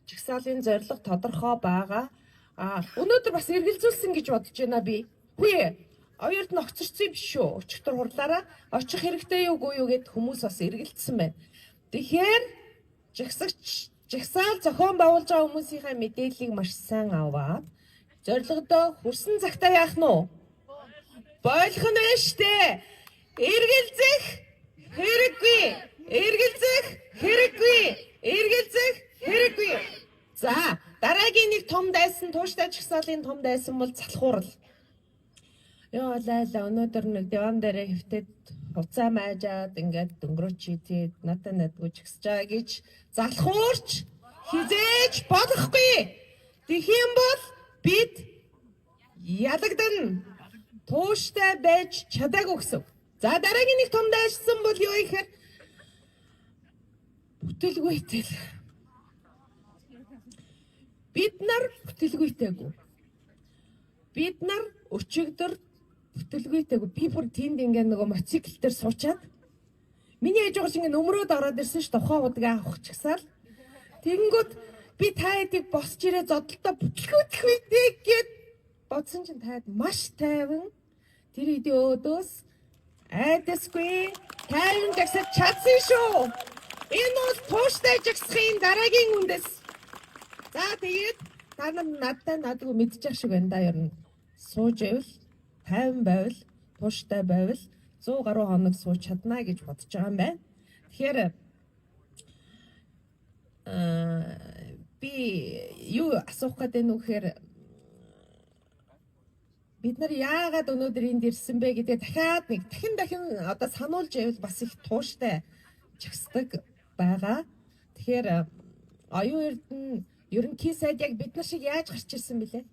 жагсаалын зорилго тодорхой байгаа. Өнөөдөр бас эргэлзүүлсэн гэж бодож байна би. Үгүй оёрд нь огцорсон юм биш үү? Өчигдөр хурлаараа очих хэрэгтэй юу үгүй юу гэд хүмүүс бас эргэлдсэн байна. Тэгэхээр жагсаал зохион байгуулж байгаа хүмүүсийнхээ мэдээллийг маш сайн аваад зорилгодоо хүрсэн цагтаа яах нь вэ? Болох нь штэ. Эргэлзэх хэрэггүй. За, дараагийн нэг том дайсан, тууштай жагсаалын том дайсан бол залхуурал. Яа лайла өнөөдөр нэг диван дээр хөвтөд хуцаа маажаад ингээд дөнгөрөөч чийтэй надад надгүй жагсаж байгаа гэж залхуурч хизээж болохгүй. Тэгхийн бол бид ялагдана. Тууштай байж чадаагүй гэсэн. За дараагийн нэг том дайсан бол юу ихээр бүтэлгүйтэл. Бид нар бүтэлгүйтэйгүү. Бид нар өчигдөр бүтэлгүйтэйгүү. Би бүр тэнд ингээ нөгөө мотоцикл дээр суучаад миний ээж байгаа чинь ингээ нөмрөөд ороод ирсэн ш тухайн удаа авах чагсаал. Тэгэнгүүт би та эдийг босч ирээ зодолтой бүтэлгүйтэй гэд бодсон чинь таад маш тайван тэр эдийн өөдөөс айдасгүй тайван жагсаж чадсан шүү. Энэ бол тууштай жагсахын дараагийн үндэс. За тэгээд та надтай надгүй мэдчих шиг байна да ер нь. Сууж байвал, тайван байвал, тууштай байвал 100 гаруй хоног сууж чадна гэж бодож байгаа юм байна. Тэгэхээр би юу асуух гэдэг нь үхээр бид нар яагаад өнөөдөр энд ирсэн бэ гэдэг дахин одоо сануулж байвал бас их тууштай жагсдаг байгаа. Тэгэхээр оюун эрдэнэ ерөнхий сайд яг бид нар шиг яаж гарч ирсэн бэлээ?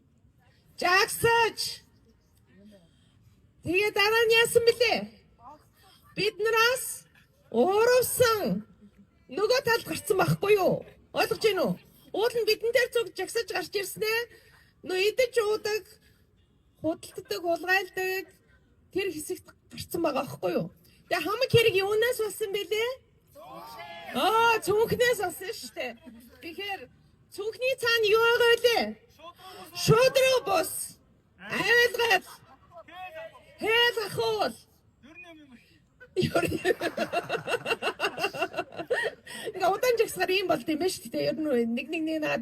Жагсаж. Тэгээд дараа нь яасан бэлээ? Биднээс уурвсан нөгөө талд гарсан байхгүй юу? Ойлгож байна уу? Уул нь бидэн дээр зүг жагсаж гарч ирснээ. Нөө идэж уудаг, худалддаг, хулгайлдаг тэр хэсэгт гарсан байгаа байхгүй юу? Тэгээ хамаг хэрэг юунаас болсон бэлээ? Цүнхнээс болсон шүү дээ. Тэгэхээр цүнхний цаана юу байгаа вэ? Шудраг бус. Айлгал. Хэл ахуул. Ингээ удаан жагсахаар юм болд юм байна шүү дээ. Ер нь нэг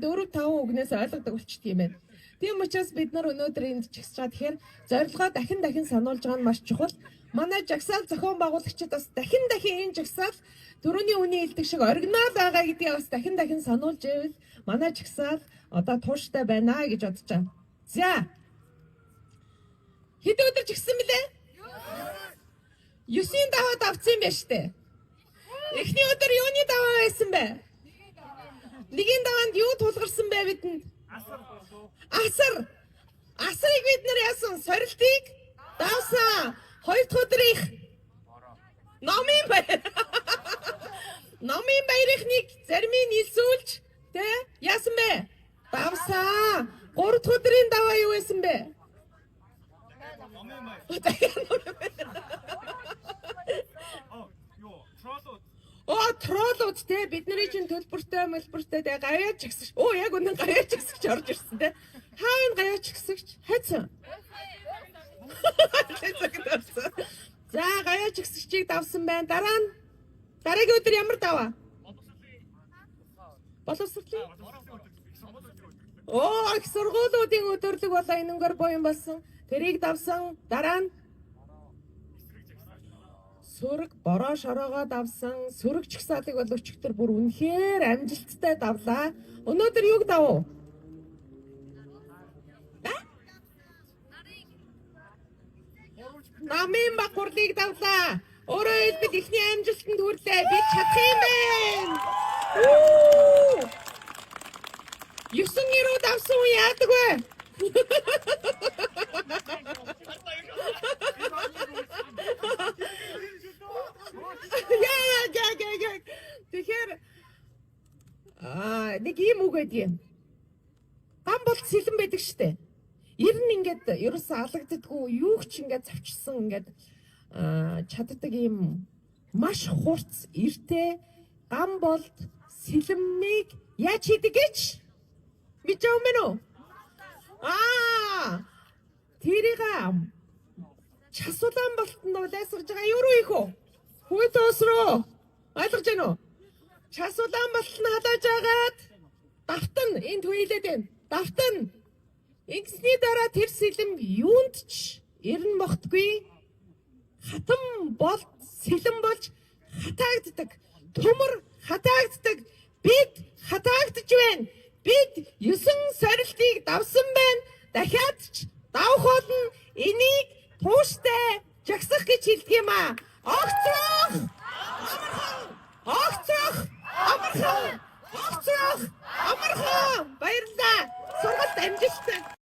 4-5 үгнээс ойлгодог болчт юм байна. Тийм учраас бид нар өнөөдөр энд жагсаж байгаа. Тэгэхээр зорилгоо дахин сануулж байгаа нь маш чухал. Манай жагсаал зохион байгуулагчид бас дахин энэ жагсаал түрүүний үний хэлдэг шиг оригинал байгаа гэдгийг бас дахин сануулж байвал манай жагсаал одоо тууштай байна гэж бодож байгаа. За. Хэд өдөр жагсан бэлээ? 9-ийн даваад авсан юм байна штэ. Эхний өдөр юуны даваа байсан бэ? Нэгийн даваанд юу тулгарсан бэ бидэнд? Асрыг бид нар яасан? Сорилтыг давсан. Хоёр дахь өдрийнх номын баярыг заримыг нэлсүүлж тэ яасан бэ? Давсан. Гурав дахь өдрийн даваа юу байсан бэ? Троллууд те бидний чинь төлбөртэй те гавьяа чагсагч. Яг үнэн гавьяа чагсагч орж ирсэн те. Хаана гавьяа чагсагч? Хайцсан. За гавьяа чагсагчийг давсан байна. Дараагийн өдөр ямар даваа? Боловсролын. Их сургуулиудын өдөрлөг болоо энэнгээр буян болсон. Тэрийг давсан. Дараа нь сүрэг бороо шороогоо давсан. Сүрэг чагсаалыг бол өчигдөр бүр үнэхээр амжилттай давлаа. Өнөөдөр юг давв? Намын багварлыг давлаа. Өөрөөр хэлбэл ихний амжилтанд хүрлээ. Бид чадах юм байна. 9 нэрүү давсан уу яадаг вэ? Тэгэхээр нэг юм үг гэдэг юм. Гам бол сэлэн байдаг штэ. Ер нь ингээд ерөөсөө алагддаггүй юу ч ингээд завчсан ингээд чаддаг юм маш хурц эртээ гам болд сэлэмийг яаж хийдэг гэж Мэдэж байгаа юм бэ нөө? Тэрийг час Улаанбаатарт улайсарж байгаа юу руу их үү? Хүйтөөс рүү. Ойлгож байна уу? Час Улаанбаатарт халааж агаад давтан энд хүйлээд байна. Давтан. Ингэсний дараа тэр сэлэм юунд ч эрен мохдгүй. Хатан бол сэлэм болж хатаагддаг. Төмөр хатаагддаг. Бид хатаагдж байна. Бид 9 сорилтыг давсан байна. Дахиад ч давх болно. Энийг тууштай жагсах гэж хэлдэг юм аа. Огцрох! Огцрох! Амархан! Огцрох! Амархан! Баярлалаа. Сургалт амжилттай.